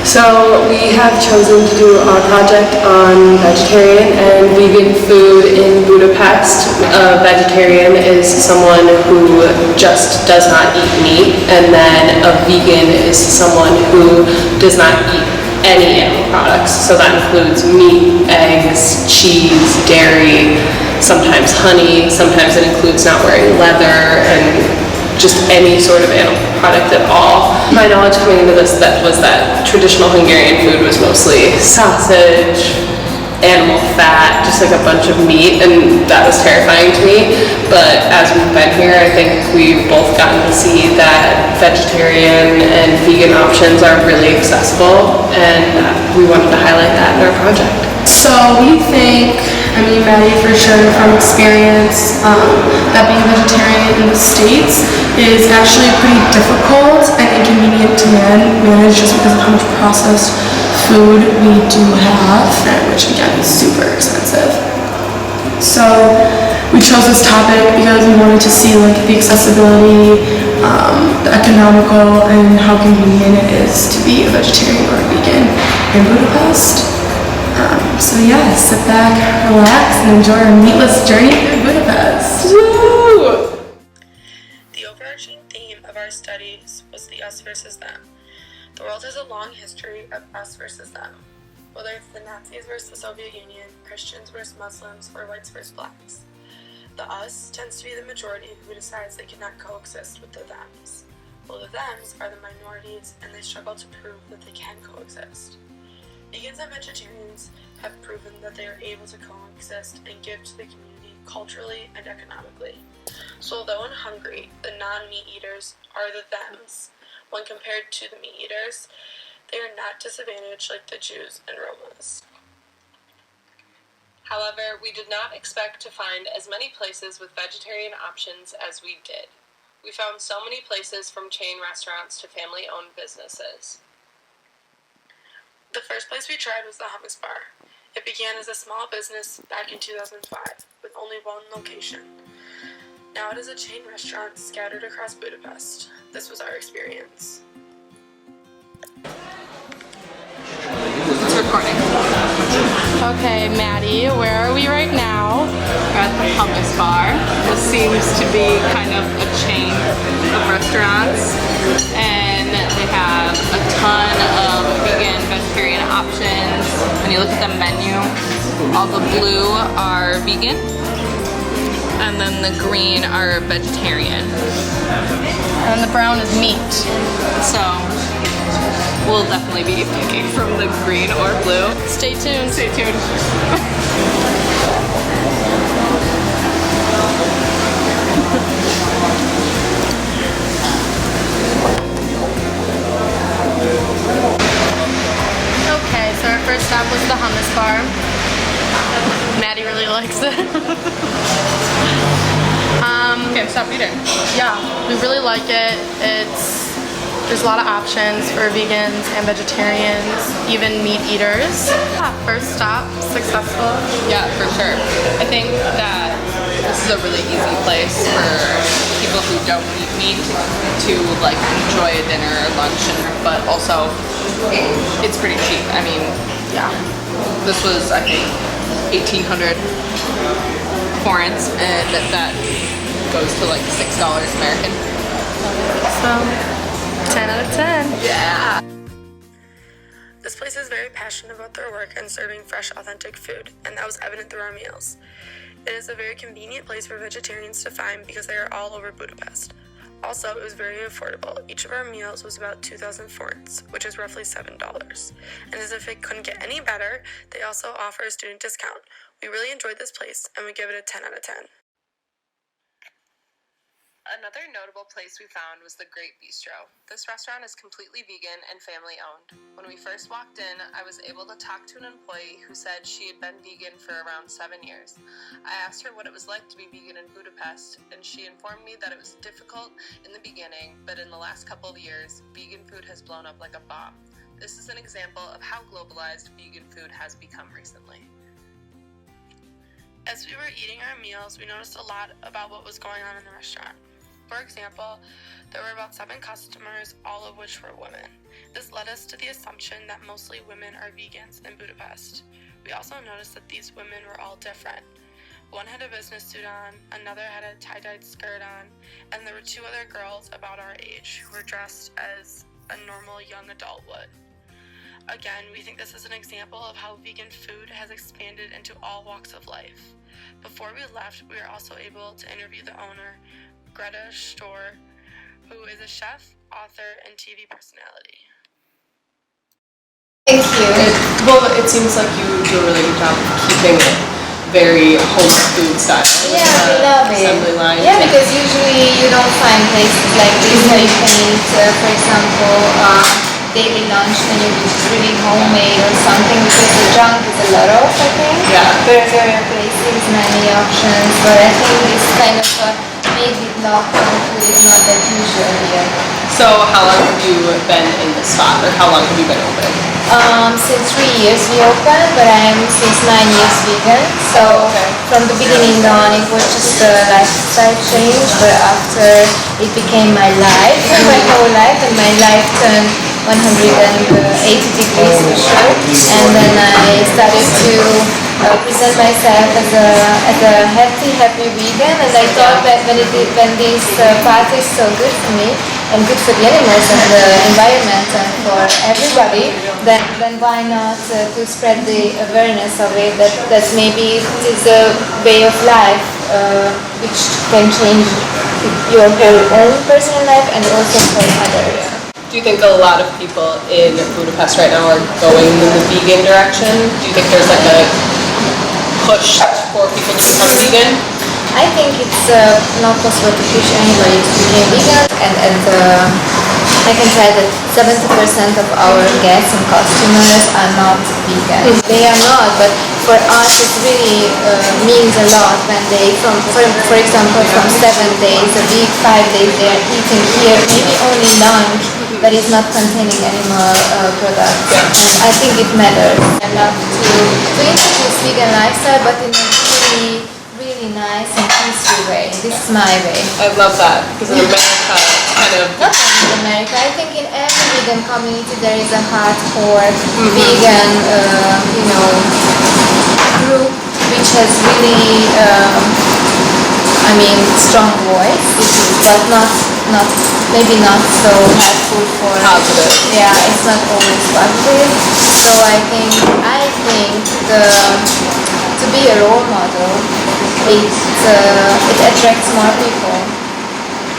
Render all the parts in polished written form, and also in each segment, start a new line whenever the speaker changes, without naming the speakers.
So we have chosen to do our project on vegetarian and vegan food in Budapest. A vegetarian is someone who just does not eat meat, and then a vegan is someone who does not eat any animal products. So that includes meat, eggs, cheese, dairy, sometimes honey, sometimes it includes not wearing leather, and just any sort of animal product at all. My knowledge coming into this was that traditional Hungarian food was mostly sausage, animal fat, just like a bunch of meat, and that was terrifying to me. But as we've been here, I think we've both gotten to see that vegetarian and vegan options are really accessible, and we wanted to highlight that in our project.
So we think, Maddie for sure from experience, that being a vegetarian in the States is actually pretty difficult and inconvenient to manage just because of how much processed food we do have, which again is super expensive. So we chose this topic because we wanted to see like the accessibility, the economical, and how convenient it is to be a vegetarian or a vegan in Budapest. So yeah, sit back, relax, and enjoy our meatless journey through Budapest.
Woo!
The overarching theme of our studies was the us versus them. The world has a long history of us versus them, whether it's the Nazis versus the Soviet Union, Christians versus Muslims, or whites versus blacks. The us tends to be the majority who decides they cannot coexist with the thems, while the thems are the minorities and they struggle to prove that they can coexist. Vegans and vegetarians have proven that they are able to coexist and give to the community culturally and economically. So although in Hungary, the non-meat eaters are the thems, when compared to the meat eaters, they are not disadvantaged like the Jews and Romas.
However, we did not expect to find as many places with vegetarian options as we did. We found so many places from chain restaurants to family-owned businesses.
The first place we tried was the hummus bar. It began as a small business back in 2005 with only one location. Now it is a chain restaurant scattered across Budapest. This was our experience.
It's recording.
Okay, Maddie, where are we right now?
We're at the hummus bar. This seems to be kind of a chain of restaurants, and they have a ton of vegan, vegetarian options. When you look at the menu, all the blue are vegan, and then the green are vegetarian.
And the brown is meat.
So we'll definitely be picking from the green or blue.
Stay tuned.
Stay tuned.
Okay, so our first stop was the hummus bar. Maddie really likes it.
Can't stop eating.
Yeah, we really like it. There's a lot of options for vegans and vegetarians, even meat eaters. Yeah, first stop, successful.
Yeah, for sure. I think that this is a really easy place for people who don't eat meat to like enjoy a dinner or lunch, but also it's pretty cheap. I mean, yeah, this was I think 1,800 forints, and that goes to like $6 American.
So 10 out of 10.
Yeah.
This place is very passionate about their work and serving fresh, authentic food, and that was evident through our meals. It is a very convenient place for vegetarians to find because they are all over Budapest. Also, it was very affordable. Each of our meals was about 2,000 forints, which is roughly $7. And as if it couldn't get any better, they also offer a student discount. We really enjoyed this place, and we give it a 10 out of 10.
Another notable place we found was the Great Bistro. This restaurant is completely vegan and family-owned. When we first walked in, I was able to talk to an employee who said she had been vegan for around 7 years. I asked her what it was like to be vegan in Budapest, and she informed me that it was difficult in the beginning, but in the last couple of years, vegan food has blown up like a bomb. This is an example of how globalized vegan food has become recently.
As we were eating our meals, we noticed a lot about what was going on in the restaurant. For example, there were about 7 customers, all of which were women. This led us to the assumption that mostly women are vegans in Budapest. We also noticed that these women were all different. One had a business suit on, another had a tie-dyed skirt on, and there were 2 other girls about our age who were dressed as a normal young adult would. Again, we think this is an example of how vegan food has expanded into all walks of life. Before we left, we were also able to interview the owner, Greta Stor, who is a chef, author, and TV personality.
Thank you.
It seems like you do a really good job of keeping it very home food style.
Yeah, we love it.
Assembly line.
Yeah, because usually you don't find places like this where you can eat, for example, daily lunch menu which is really homemade or something, because the junk is a lot of, I think.
Yeah.
Burger places, many options, but I think this kind of made with local food is not that usual here.
So how long have you been in this spot, or how long have you been open?
Since 3 years we opened, but I'm since 9 years vegan. So from the beginning on, it was just a lifestyle change, but after it became my life, my whole life, and my life turned 180 degrees for sure. And then I started to present myself as a healthy, happy vegan, and I thought that when this path is so good for me and good for the animals and the environment and for everybody, then why not to spread the awareness of it, that maybe it is a way of life which can change your whole own personal life and also for others.
Do you think a lot of people in Budapest right now are going in the vegan direction? Do you think there's like a push for people to become vegan?
I think it's not possible to push anybody to become vegan, and I can tell that 70% of our guests and customers are not vegan. They are not, but for us it really means a lot when they, for example, from 7 days a week, 5 days they are eating here, maybe only lunch that is not containing animal products. And I think it matters. I love to introduce vegan lifestyle, but in a really nice and peaceful way. This is my way.
I love that, because in America, it's kind of...
Not only in America, I think in every vegan community there is a hardcore vegan, group which has really, strong voice, but maybe not so helpful for...
Positive.
Yeah, it's not always positive. So I think to be a role model, it attracts more people,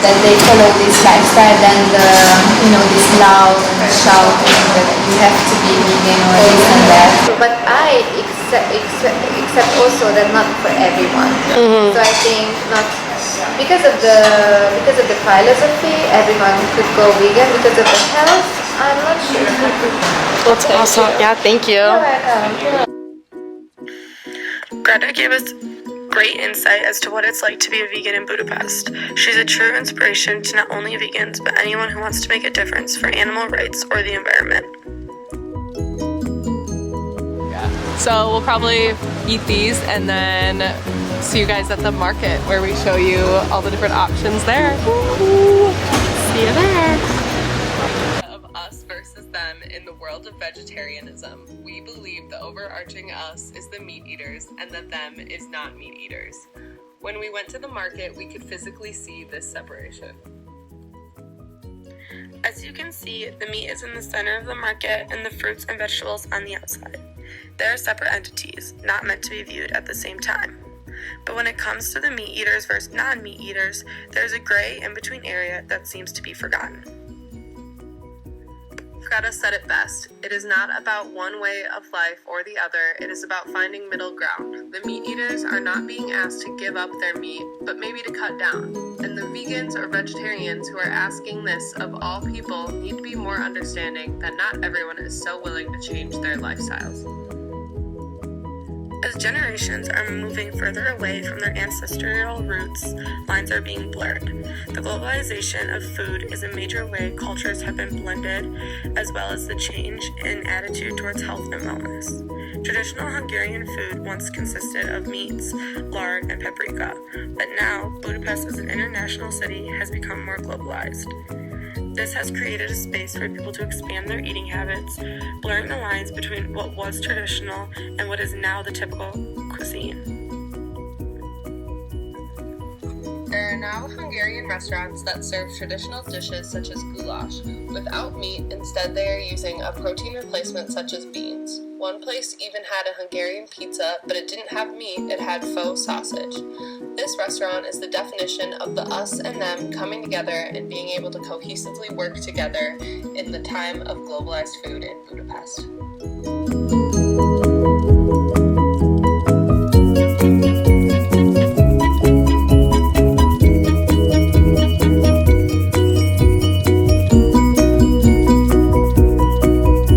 that they follow this lifestyle than this loud and shouting that you have to be vegan or this and that. But I accept also that not for everyone. So I think not because of the philosophy, everyone could go vegan. Because of the health, I'm not sure.
That's awesome. Yeah, thank you.
You're welcome.
Greta gave us great insight as to what it's like to be a vegan in Budapest. She's a true inspiration to not only vegans, but anyone who wants to make a difference for animal rights or the environment.
So we'll probably eat these and then see you guys at the market where we show you all the different options there.
See you there.
Of us versus them in the world of vegetarianism. We believe the overarching us is the meat eaters and the them is not meat eaters. When we went to the market, we could physically see this separation.
As you can see, the meat is in the center of the market and the fruits and vegetables on the outside. They are separate entities, not meant to be viewed at the same time. But when it comes to the meat eaters versus non-meat eaters, there's a gray in-between area that seems to be forgotten.
Greta said it best. It is not about one way of life or the other. It is about finding middle ground. The meat eaters are not being asked to give up their meat, but maybe to cut down. And the vegans or vegetarians who are asking this of all people need to be more understanding that not everyone is so willing to change their lifestyles.
It As generations are moving further away from their ancestral roots, lines are being blurred. The globalization of food is a major way cultures have been blended, as well as the change in attitude towards health and wellness. Traditional Hungarian food once consisted of meats, lard, and paprika, but now Budapest as an international city has become more globalized. This has created a space for people to expand their eating habits, blurring the lines between what was traditional and what is now the typical cuisine.
There are now Hungarian restaurants that serve traditional dishes such as goulash. Without meat, instead they are using a protein replacement such as beans. One place even had a Hungarian pizza, but it didn't have meat, it had faux sausage. This restaurant is the definition of the us and them coming together and being able to cohesively work together in the time of globalized food in Budapest.